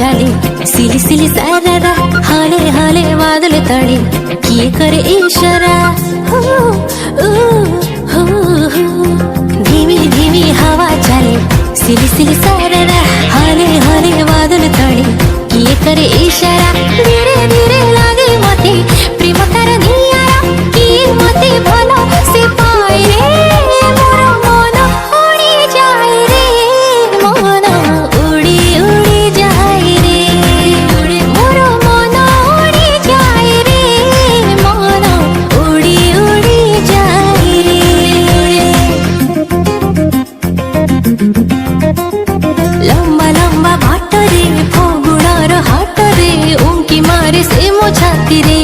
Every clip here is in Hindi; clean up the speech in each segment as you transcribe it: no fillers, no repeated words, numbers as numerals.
चाले सिली सिली सारा हाले हाले बादल तले किए करे इशारा हो, हो, हो। धीमी धीमी हवा चाले सिली सिली सारा हाले हाले बादल तले किए करे इशारा धीरे धीरे लागे मते प्रेम तार नियारा किए मते भलो से पाए रे मोर मन उड़ी जाए रे मन उड़ी उड़ी जाए रे मोर मन उड़ी जाए रे मन उड़ी उड़ी जाए रे। लंबा लंबा बाट रे फगुणार हाट रे उंकी मारे से मो छाती रे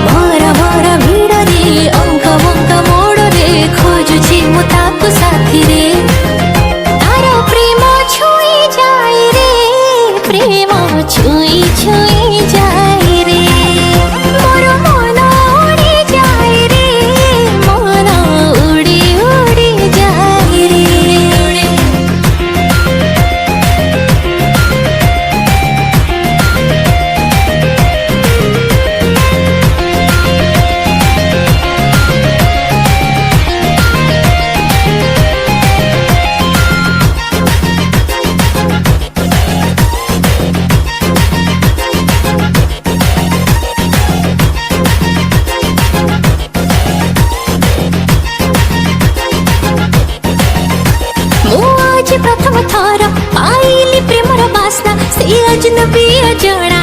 भरा भरा भिड़ रे अंक बंक मोड़ रे खोजुची मु ताकु साथी रे तार प्रेम छुई जाए रे प्रेम छुई छुई जाए रे मोर मन उड़ी जाए रे मन उड़ी उड़ी जाए रे। प्रथम थर पाइली प्रेमर बास्ना से अजनबी अजणा